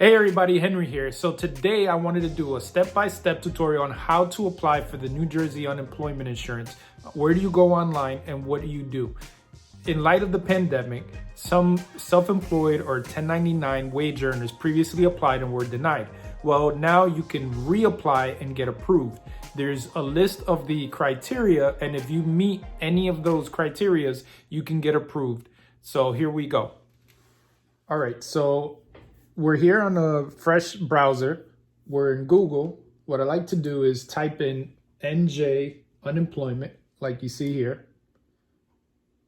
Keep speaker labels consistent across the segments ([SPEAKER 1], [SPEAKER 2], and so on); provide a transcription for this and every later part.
[SPEAKER 1] Hey everybody, Henry here. So today I wanted to do a step-by-step tutorial on how to apply for the New Jersey unemployment insurance. Where do you go online and what do you do? In light of the pandemic, some self-employed or 1099 wage earners previously applied and were denied. Well, now you can reapply and get approved. There's a list of the criteria, and if you meet any of those criterias, you can get approved. So here we go. All right, so we're here on a fresh browser. We're in Google. What I like to do is type in NJ unemployment, like you see here.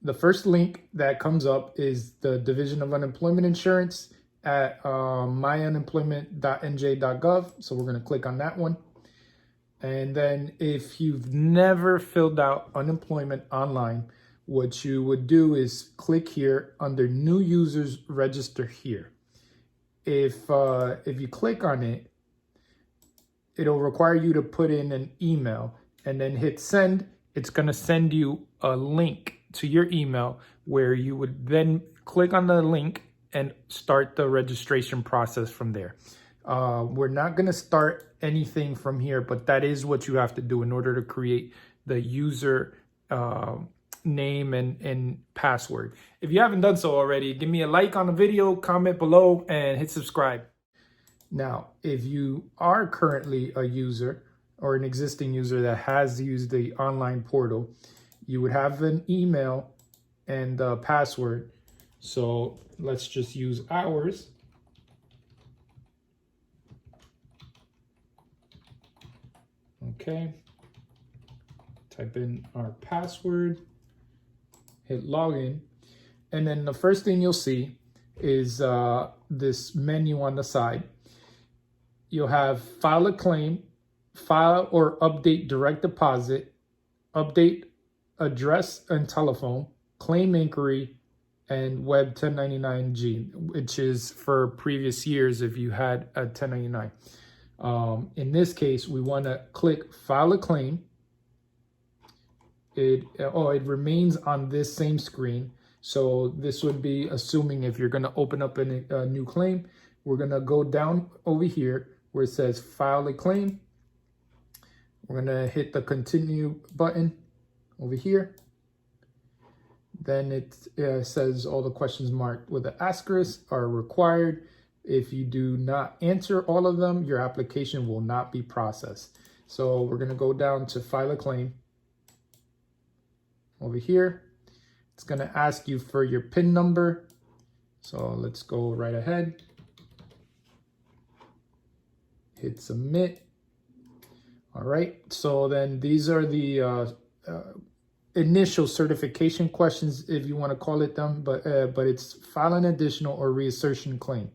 [SPEAKER 1] The first link that comes up is the Division of Unemployment Insurance at myunemployment.nj.gov. So we're going to click on that one. And then if you've never filled out unemployment online, what you would do is click here under New Users, Register Here. If you click on it, it'll require you to put in an email and then hit send. It's going to send you a link to your email where you would then click on the link and start the registration process from there. We're not going to start anything from here, but that is what you have to do in order to create the user name and password. If you haven't done so already, give me a like on the video, comment below, and hit subscribe. Now, if you are currently a user or an existing user that has used the online portal, you would have an email and a password. So let's just use ours. Okay. Type in our password. Hit login, and then the first thing you'll see is this menu on the side. You'll have file a claim, file or update direct deposit, update address and telephone, claim inquiry, and web 1099G, which is for previous years if you had a 1099. In this case, we want to click file a claim. It remains on this same screen. So this would be assuming if you're going to open up a new claim. We're going to go down over here where it says file a claim. We're going to hit the continue button over here. Then it says all the questions marked with an asterisk are required. If you do not answer all of them, your application will not be processed. So we're going to go down to file a claim. Over here, it's going to ask you for your PIN number. So let's go right ahead. Hit submit. All right. So then these are the initial certification questions, if you want to call it them, but it's file an additional or reassertion claim.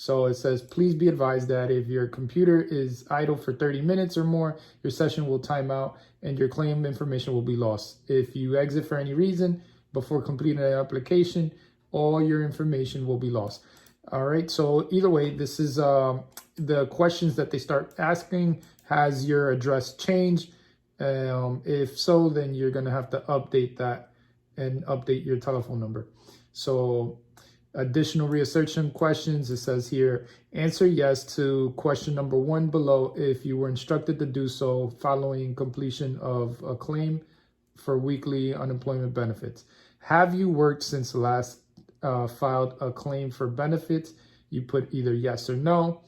[SPEAKER 1] So it says, please be advised that if your computer is idle for 30 minutes or more, your session will time out and your claim information will be lost. If you exit for any reason before completing the application, all your information will be lost. All right. So either way, this is the questions that they start asking. Has your address changed? If so, then you're going to have to update that and update your telephone number. So additional reassertion questions, it says here, answer yes to question number 1 below if you were instructed to do so following completion of a claim for weekly unemployment benefits. Have you worked since last filed a claim for benefits? You put either yes or no.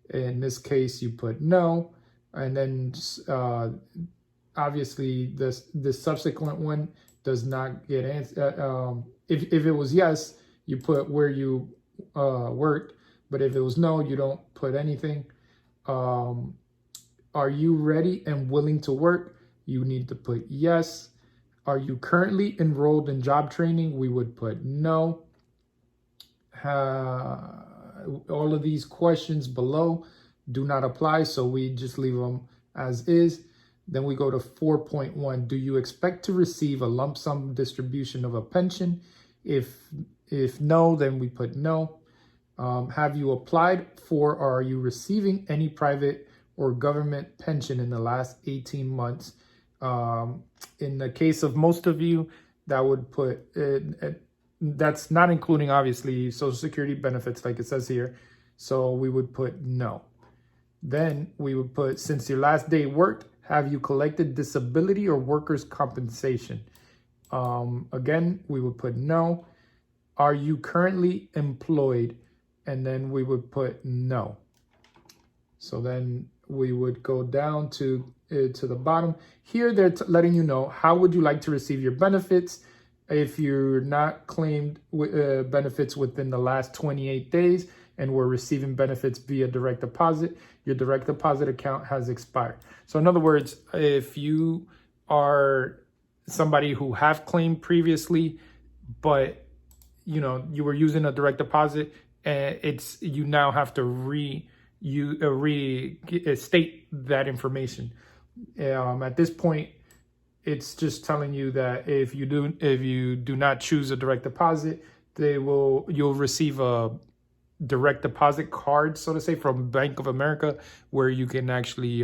[SPEAKER 1] In this case, you put no. And then obviously this subsequent one does not get answered. If it was yes, you put where you worked, but if it was no, you don't put anything. Are you ready and willing to work? You need to put yes. Are you currently enrolled in job training? We would put no. All of these questions below do not apply, so we just leave them as is. Then we go to 4.1. Do you expect to receive a lump sum distribution of a pension? If no, then we put no. Have you applied for or are you receiving any private or government pension in the last 18 months? In the case of most of you, that would put, that's not including obviously Social Security benefits like it says here. So we would put no. Then we would put, since your last day worked, have you collected disability or workers' compensation? Again, we would put no. Are you currently employed? And then we would put no. So then we would go down to the bottom. Here they're letting you know, how would you like to receive your benefits? If you're not claimed benefits within the last 28 days and were receiving benefits via direct deposit, your direct deposit account has expired. So in other words, if you are somebody who have claimed previously, but you were using a direct deposit, and you now have to restate that information. At this point, it's just telling you that if you do not choose a direct deposit, you'll receive a direct deposit card, so to say, from Bank of America, where you can actually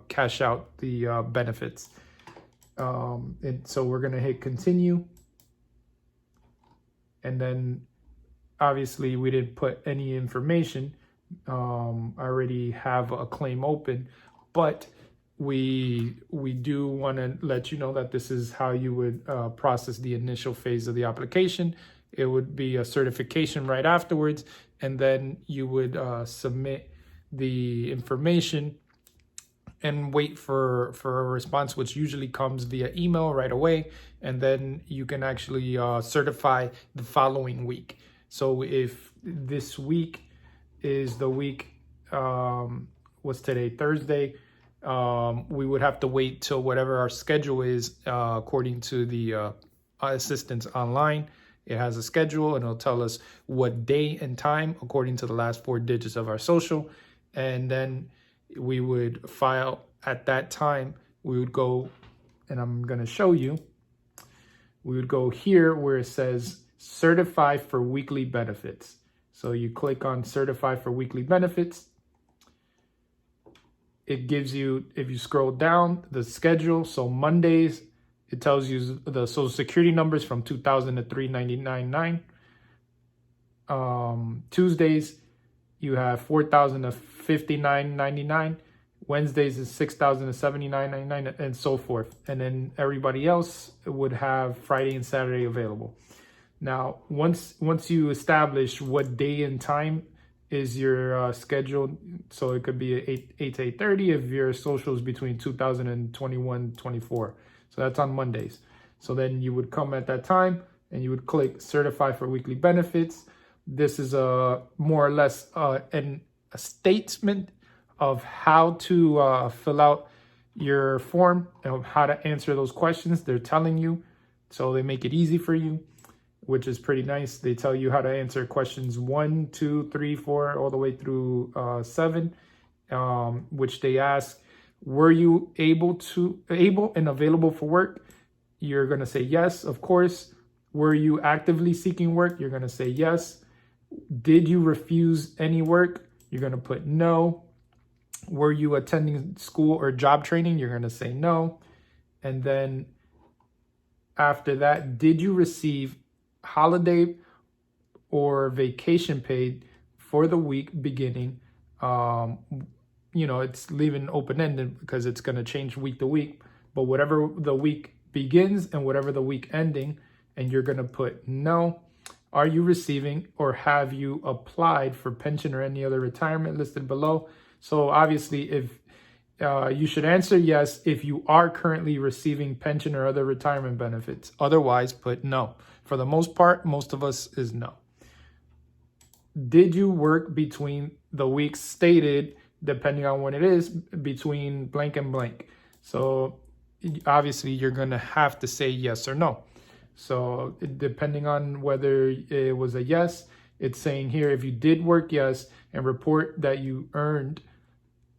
[SPEAKER 1] cash out the benefits. And so we're gonna hit continue, and then obviously we didn't put any information. I already have a claim open, but we do want to let you know that this is how you would process the initial phase of the application. It would be a certification right afterwards, and then you would submit the information and wait for a response, which usually comes via email right away, and then you can actually certify the following week. So if this week is the week, what's today, Thursday, we would have to wait till whatever our schedule is, according to the assistance online. It has a schedule, and it'll tell us what day and time according to the last 4 digits of our social. And then we would file at that time. We would go, and I'm going to show you, we would go here where it says certify for weekly benefits. So you click on certify for weekly benefits. It gives you, if you scroll down, the schedule. So Mondays, it tells you the social security numbers from 2000 to 399.9. Tuesdays, you have 4,000 to 59.99. Wednesdays is 6,000 to 79.99, and so forth. And then everybody else would have Friday and Saturday available. Now, once you establish what day and time is your schedule, so it could be 8 to 8:30 if your social is between 2000 and 21-24. So that's on Mondays. So then you would come at that time and you would click certify for weekly benefits. This is a more or less a statement of how to fill out your form and how to answer those questions. They're telling you, so they make it easy for you, which is pretty nice. They tell you how to answer questions 1, 2, 3, 4, all the way through 7, which they ask, were you able and available for work? You're going to say yes, of course. Were you actively seeking work? You're going to say yes. Did you refuse any work? You're going to put no. Were you attending school or job training? You're going to say no. And then after that, did you receive holiday or vacation paid for the week beginning? It's leaving open-ended because it's going to change week to week, but whatever the week begins and whatever the week ending, and you're going to put no. Are you receiving or have you applied for pension or any other retirement listed below? So obviously, if you should answer yes if you are currently receiving pension or other retirement benefits. Otherwise, put no. For the most part, most of us is no. Did you work between the weeks stated, depending on when it is, between blank and blank? So obviously, you're going to have to say yes or no. So depending on whether it was a yes, it's saying here, if you did work, yes, and report that you earned.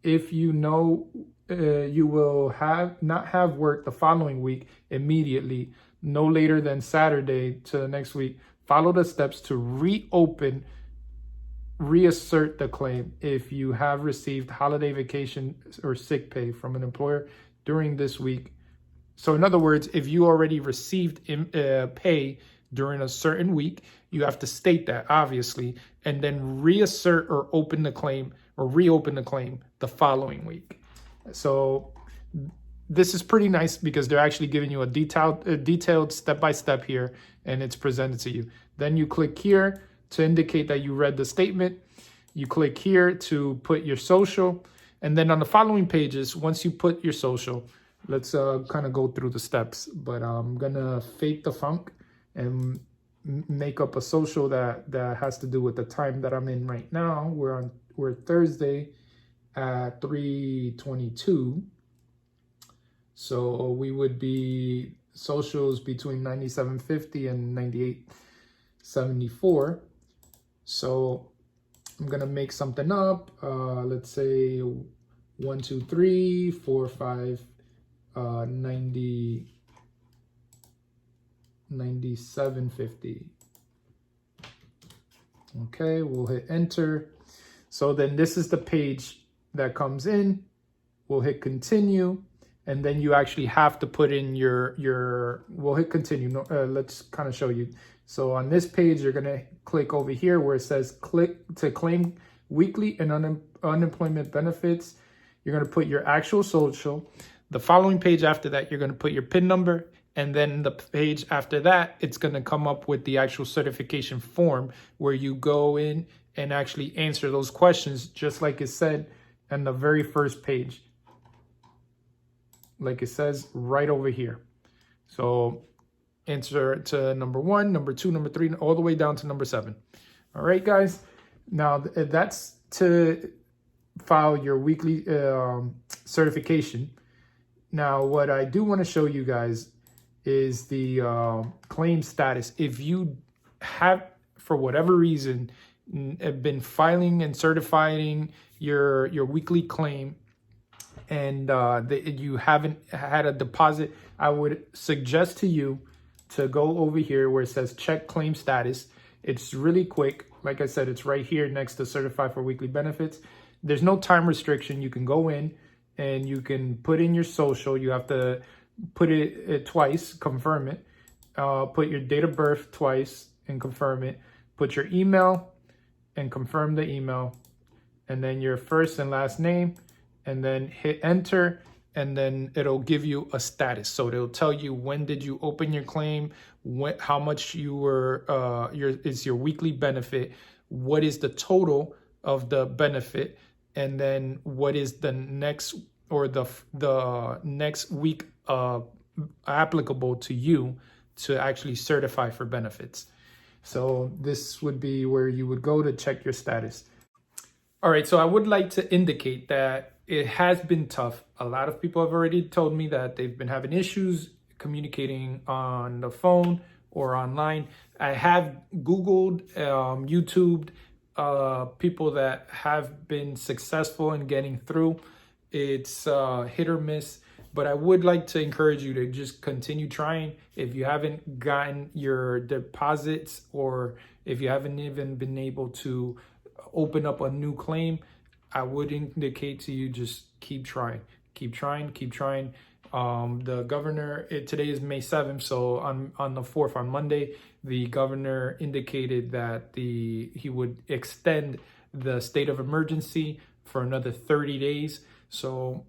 [SPEAKER 1] If you know you will not have work the following week immediately, no later than Saturday to the next week, follow the steps to reassert the claim if you have received holiday vacation or sick pay from an employer during this week. So in other words, if you already received pay during a certain week, you have to state that, obviously, and then reassert or open the claim or reopen the claim the following week. So this is pretty nice because they're actually giving you a detailed step-by-step here, and it's presented to you. Then you click here to indicate that you read the statement. You click here to put your social. And then on the following pages, once you put your social, let's kind of go through the steps. But I'm going to fake the funk and make up a social that has to do with the time that I'm in right now. We're Thursday at 3:22. So we would be socials between 97.50 and 98.74. So I'm gonna make something up. Let's say 1, 2, 3, 4, 5, 90, 97.50. Okay, we'll hit enter. So then this is the page that comes in. We'll hit continue. And then you actually have to put in we'll hit continue. Let's kind of show you. So on this page, you're going to click over here where it says click to claim weekly and unemployment benefits. You're going to put your actual social. The following page after that, you're going to put your PIN number. And then the page after that, it's going to come up with the actual certification form where you go in and actually answer those questions, just like it said on the very first page. Like it says right over here. So answer to number 1, number 2, number 3, all the way down to number 7. All right, guys. Now that's to file your weekly certification. Now, what I do want to show you guys is the claim status. If you have, for whatever reason, been filing and certifying your weekly claim, and you haven't had a deposit, I would suggest to you to go over here where it says check claim status. It's really quick. Like I said, it's right here next to certify for weekly benefits. There's no time restriction. You can go in and you can put in your social. You have to put it twice, confirm it. Put your date of birth twice and confirm it. Put your email and confirm the email. And then your first and last name. And then hit enter, and then it'll give you a status. So it'll tell you when did you open your claim, how much you were is your weekly benefit, what is the total of the benefit, and then what is the next or the next week applicable to you to actually certify for benefits. So this would be where you would go to check your status. All right, so I would like to indicate that it has been tough. A lot of people have already told me that they've been having issues communicating on the phone or online. I have Googled, YouTubed people that have been successful in getting through. It's hit or miss, but I would like to encourage you to just continue trying. If you haven't gotten your deposits, or if you haven't even been able to open up a new claim, I would indicate to you just keep trying. The governor, today is May 7th, so on the 4th, on Monday, the governor indicated that he would extend the state of emergency for another 30 days. So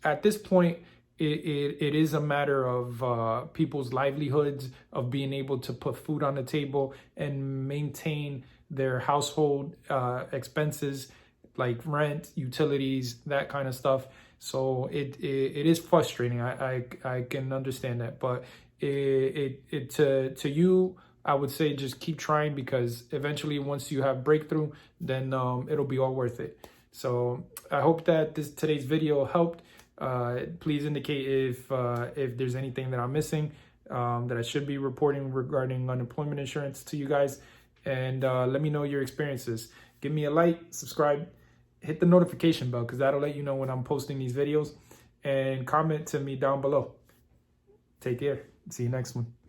[SPEAKER 1] at this point, it is a matter of people's livelihoods, of being able to put food on the table and maintain their household expenses like rent, utilities, that kind of stuff. So it is frustrating. I can understand that, but to you, I would say just keep trying, because eventually once you have breakthrough, then it'll be all worth it. So I hope that today's video helped. Please indicate if there's anything that I'm missing that I should be reporting regarding unemployment insurance to you guys, and let me know your experiences. Give me a like, subscribe, hit the notification bell, because that'll let you know when I'm posting these videos, and comment to me down below. Take care. See you next one.